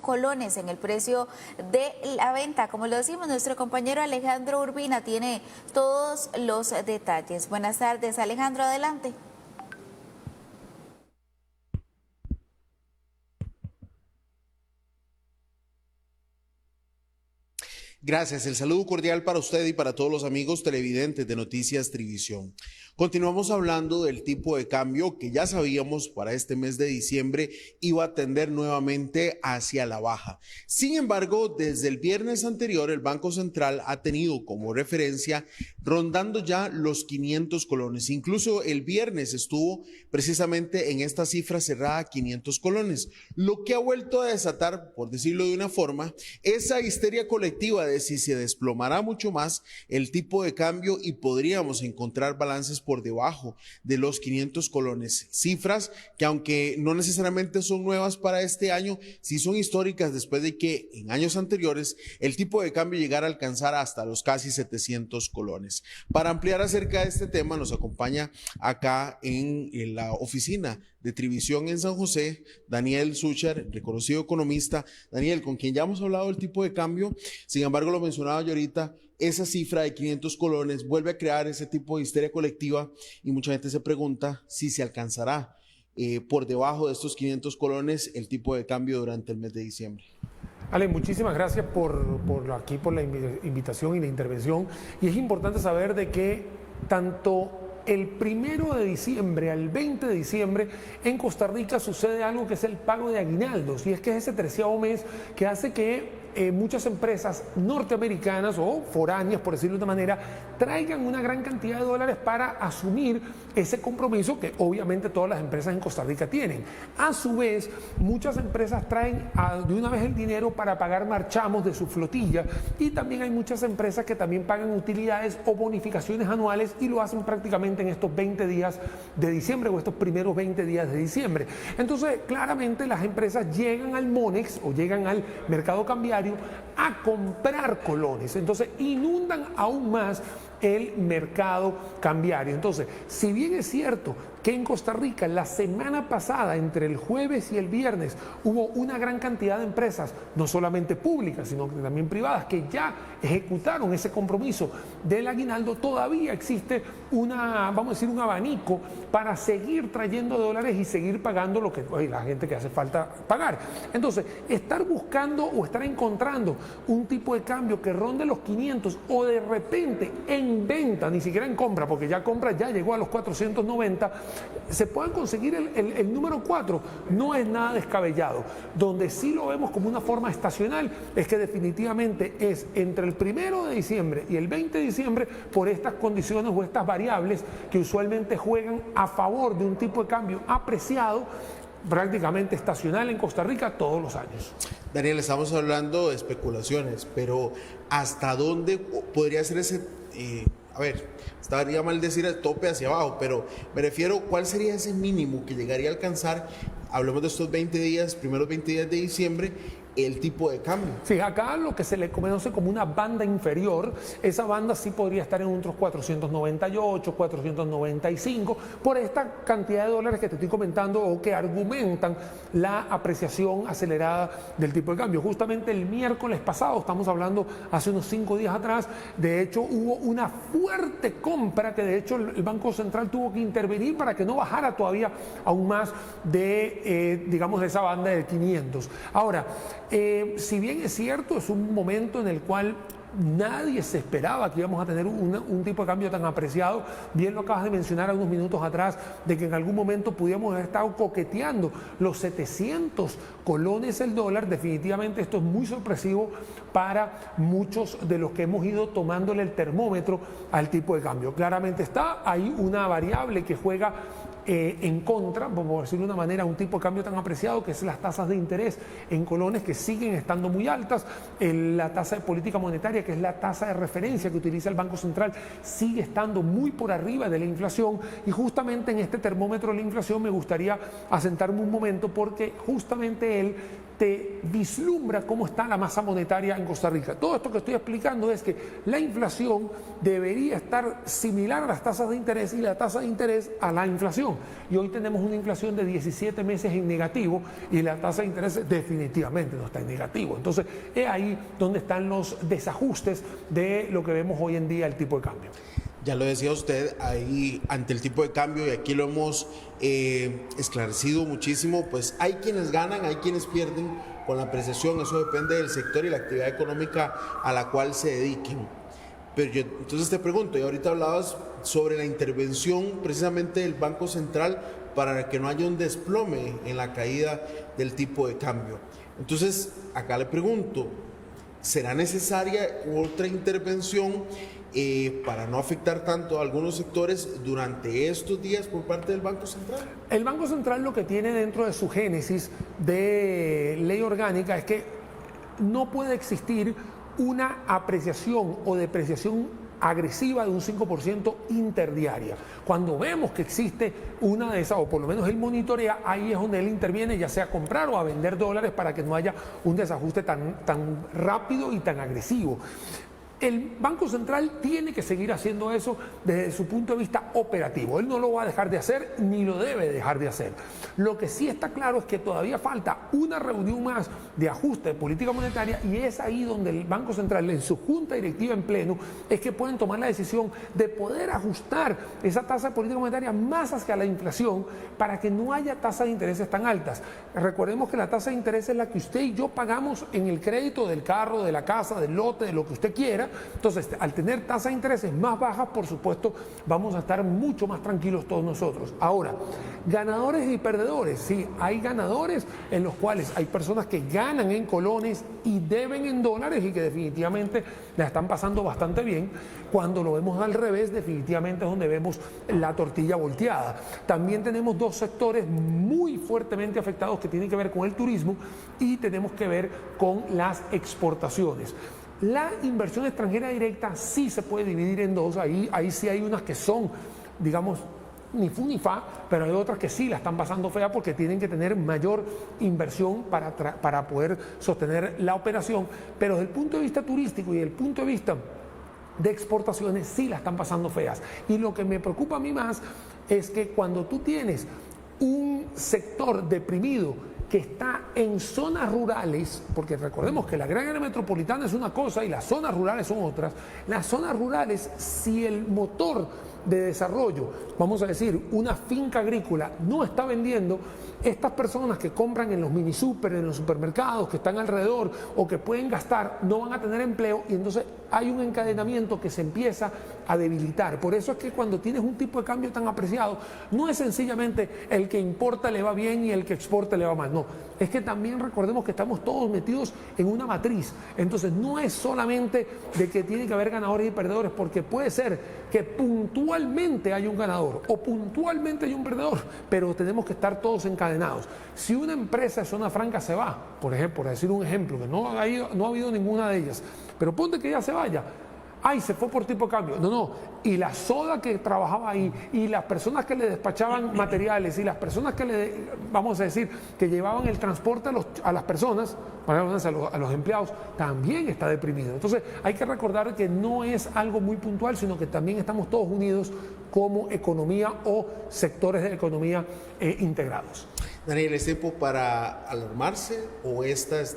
colones en el precio de la venta. Como lo decimos, nuestro compañero Alejandro Urbina tiene todos los detalles. Buenas tardes, Alejandro, adelante. Gracias, el saludo cordial para usted y para todos los amigos televidentes de Noticias Trivisión. Continuamos hablando del tipo de cambio que ya sabíamos para este mes de diciembre iba a tender nuevamente hacia la baja. Sin embargo, desde el viernes anterior el Banco Central ha tenido como referencia rondando ya los 500 colones. Incluso el viernes estuvo precisamente en esta cifra cerrada 500 colones, lo que ha vuelto a desatar, por decirlo de una forma, esa histeria colectiva de si se desplomará mucho más el tipo de cambio y podríamos encontrar balances por debajo de los 500 colones. Cifras que, aunque no necesariamente son nuevas para este año, sí son históricas después de que en años anteriores el tipo de cambio llegara a alcanzar hasta los casi 700 colones. Para ampliar acerca de este tema nos acompaña acá en la oficina de Trivisión en San José, Daniel Sucher, reconocido economista. Daniel, con quien ya hemos hablado del tipo de cambio, sin embargo lo mencionaba yo ahorita, esa cifra de 500 colones vuelve a crear ese tipo de histeria colectiva y mucha gente se pregunta si se alcanzará por debajo de estos 500 colones el tipo de cambio durante el mes de diciembre. Ale, muchísimas gracias por la invitación y la intervención. Y es importante saber de que tanto el 1 de diciembre al 20 de diciembre en Costa Rica sucede algo que es el pago de aguinaldos, y es que es ese 13º mes que hace que muchas empresas norteamericanas o foráneas, por decirlo de una manera, traigan una gran cantidad de dólares para asumir ese compromiso que obviamente todas las empresas en Costa Rica tienen. A su vez, muchas empresas traen de una vez el dinero para pagar marchamos de su flotilla, y también hay muchas empresas que también pagan utilidades o bonificaciones anuales y lo hacen prácticamente en estos 20 días de diciembre o estos primeros 20 días de diciembre. Entonces, claramente las empresas llegan al Monex o llegan al mercado cambiario a comprar colones, entonces inundan aún más el mercado cambiario. Entonces, si bien es cierto que en Costa Rica la semana pasada, entre el jueves y el viernes, hubo una gran cantidad de empresas, no solamente públicas, sino también privadas, que ya ejecutaron ese compromiso del aguinaldo, todavía existe un abanico para seguir trayendo dólares y seguir pagando lo que la gente que hace falta pagar. Entonces, estar buscando o estar encontrando un tipo de cambio que ronde los 500 o de repente en venta, ni siquiera en compra, porque ya compra ya llegó a los 490, se puedan conseguir el número 4, no es nada descabellado. Donde sí lo vemos como una forma estacional es que definitivamente es entre el 1 de diciembre y el 20 de diciembre, por estas condiciones o estas variables que usualmente juegan a favor de un tipo de cambio apreciado, prácticamente estacional en Costa Rica todos los años. Daniel, estamos hablando de especulaciones, pero ¿hasta dónde podría ser ese, estaría mal decir el tope hacia abajo, pero me refiero, ¿cuál sería ese mínimo que llegaría a alcanzar, hablemos de estos 20 días, primeros 20 días de diciembre, el tipo de cambio? Sí, acá lo que se le conoce como una banda inferior, esa banda sí podría estar en otros 498, 495, por esta cantidad de dólares que te estoy comentando o que argumentan la apreciación acelerada del tipo de cambio. Justamente el miércoles pasado, estamos hablando hace unos 5 días atrás, de hecho hubo una fuerte compra que de hecho el Banco Central tuvo que intervenir para que no bajara todavía aún más de, de esa banda de 500. Ahora, si bien es cierto, es un momento en el cual nadie se esperaba que íbamos a tener un tipo de cambio tan apreciado. Bien lo acabas de mencionar unos minutos atrás, de que en algún momento pudiéramos haber estado coqueteando los 700 colones el dólar. Definitivamente esto es muy sorpresivo para muchos de los que hemos ido tomándole el termómetro al tipo de cambio. Claramente está ahí una variable que juega en contra, por decirlo de una manera, un tipo de cambio tan apreciado, que es las tasas de interés en colones, que siguen estando muy altas. La tasa de política monetaria, que es la tasa de referencia que utiliza el Banco Central, sigue estando muy por arriba de la inflación, y justamente en este termómetro de la inflación me gustaría asentarme un momento, porque justamente él te vislumbra cómo está la masa monetaria en Costa Rica. Todo esto que estoy explicando es que la inflación debería estar similar a las tasas de interés y la tasa de interés a la inflación. inflación. Y hoy tenemos una inflación de 17 meses en negativo y la tasa de interés definitivamente no está en negativo. Entonces, es ahí donde están los desajustes de lo que vemos hoy en día, el tipo de cambio. Ya lo decía usted, ahí ante el tipo de cambio, y aquí lo hemos esclarecido muchísimo, pues hay quienes ganan, hay quienes pierden con la apreciación, eso depende del sector y la actividad económica a la cual se dediquen. Pero yo entonces te pregunto, y ahorita hablabas sobre la intervención precisamente del Banco Central para que no haya un desplome en la caída del tipo de cambio. Entonces, acá le pregunto, ¿será necesaria otra intervención para no afectar tanto a algunos sectores durante estos días por parte del Banco Central? El Banco Central lo que tiene dentro de su génesis de ley orgánica es que no puede existir una apreciación o depreciación agresiva de un 5% interdiaria. Cuando vemos que existe una de esas, o por lo menos él monitorea, ahí es donde él interviene, ya sea a comprar o a vender dólares para que no haya un desajuste tan rápido y tan agresivo. El Banco Central tiene que seguir haciendo eso desde su punto de vista operativo. Él no lo va a dejar de hacer ni lo debe dejar de hacer. Lo que sí está claro es que todavía falta una reunión más de ajuste de política monetaria y es ahí donde el Banco Central, en su junta directiva en pleno, es que pueden tomar la decisión de poder ajustar esa tasa de política monetaria más hacia la inflación para que no haya tasas de intereses tan altas. Recordemos que la tasa de interés es la que usted y yo pagamos en el crédito del carro, de la casa, del lote, de lo que usted quiera. Entonces, al tener tasas de intereses más bajas, por supuesto, vamos a estar mucho más tranquilos todos nosotros. Ahora, ganadores y perdedores. Sí, hay ganadores en los cuales hay personas que ganan en colones y deben en dólares y que definitivamente la están pasando bastante bien. Cuando lo vemos al revés, definitivamente es donde vemos la tortilla volteada. También tenemos dos sectores muy fuertemente afectados que tienen que ver con el turismo y tenemos que ver con las exportaciones. La inversión extranjera directa sí se puede dividir en dos, ahí sí hay unas que son, digamos, ni fu ni fa, pero hay otras que sí la están pasando fea porque tienen que tener mayor inversión para poder sostener la operación, pero desde el punto de vista turístico y desde el punto de vista de exportaciones sí la están pasando feas. Y lo que me preocupa a mí más es que cuando tú tienes un sector deprimido que está en zonas rurales, porque recordemos que la gran área metropolitana es una cosa y las zonas rurales son otras. Las zonas rurales, si el motor de desarrollo, vamos a decir, una finca agrícola no está vendiendo, estas personas que compran en los mini super, en los supermercados, que están alrededor o que pueden gastar, no van a tener empleo y entonces hay un encadenamiento que se empieza a debilitar. Por eso es que cuando tienes un tipo de cambio tan apreciado, no es sencillamente el que importa le va bien y el que exporta le va mal, no. Es que también recordemos que estamos todos metidos en una matriz. Entonces no es solamente de que tiene que haber ganadores y perdedores, porque puede ser que puntualmente hay un ganador o puntualmente hay un perdedor, pero tenemos que estar todos encadenados. Si una empresa de zona franca se va, por ejemplo, por decir un ejemplo, que no ha habido ninguna de ellas, pero ponte que ya se vaya, ay, se fue por tipo de cambio. No. Y la soda que trabajaba ahí, y las personas que le despachaban materiales, y las personas que vamos a decir, que llevaban el transporte a las personas, a los empleados, también está deprimido. Entonces, hay que recordar que no es algo muy puntual, sino que también estamos todos unidos como economía o sectores de economía integrados. Daniel, ¿es tiempo para alarmarse o estos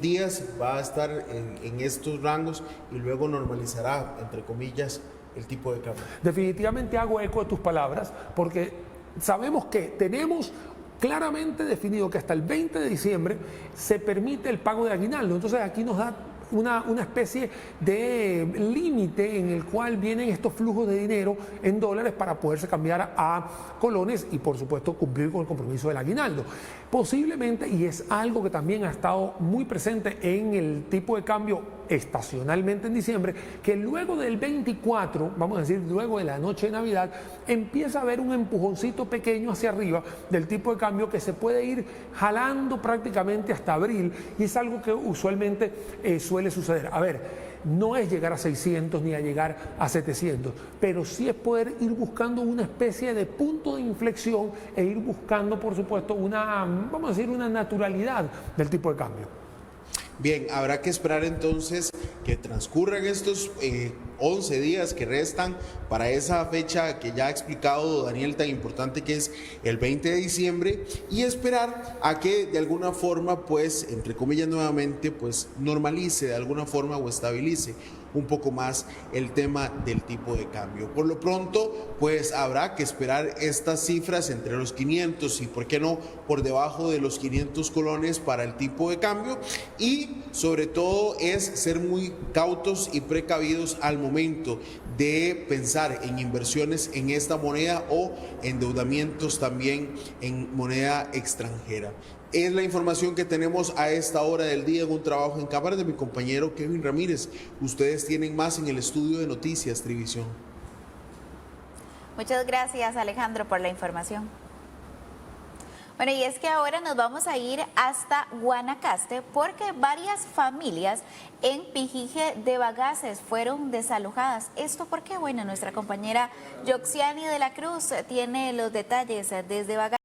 días va a estar en estos rangos y luego normalizará, entre comillas, el tipo de cambio? Definitivamente hago eco de tus palabras porque sabemos que tenemos claramente definido que hasta el 20 de diciembre se permite el pago de aguinaldo. Entonces aquí nos da una especie de límite en el cual vienen estos flujos de dinero en dólares para poderse cambiar a colones y por supuesto cumplir con el compromiso del aguinaldo. Posiblemente, y es algo que también ha estado muy presente en el tipo de cambio estacionalmente en diciembre, que luego del 24, vamos a decir luego de la noche de Navidad, empieza a haber un empujoncito pequeño hacia arriba del tipo de cambio que se puede ir jalando prácticamente hasta abril y es algo que usualmente suele suceder. A ver, no es llegar a 600 ni a llegar a 700, pero sí es poder ir buscando una especie de punto de inflexión e ir buscando, por supuesto, vamos a decir, una naturalidad del tipo de cambio. Bien, habrá que esperar entonces que transcurran estos 11 días que restan para esa fecha que ya ha explicado Daniel, tan importante que es el 20 de diciembre, y esperar a que de alguna forma, pues, entre comillas nuevamente, pues normalice de alguna forma o estabilice un poco más el tema del tipo de cambio. Por lo pronto, pues habrá que esperar estas cifras entre los 500 y, por qué no, por debajo de los 500 colones para el tipo de cambio, y sobre todo es ser muy cautos y precavidos al momento de pensar en inversiones en esta moneda o endeudamientos también en moneda extranjera. Es la información que tenemos a esta hora del día en un trabajo en cámara de mi compañero Kevin Ramírez. Ustedes tienen más en el estudio de Noticias Trivisión. Muchas gracias, Alejandro, por la información. Bueno, y es que ahora nos vamos a ir hasta Guanacaste porque varias familias en Pijije de Bagaces fueron desalojadas. ¿Esto por qué? Bueno, nuestra compañera Yoxiani de la Cruz tiene los detalles desde Bagaces.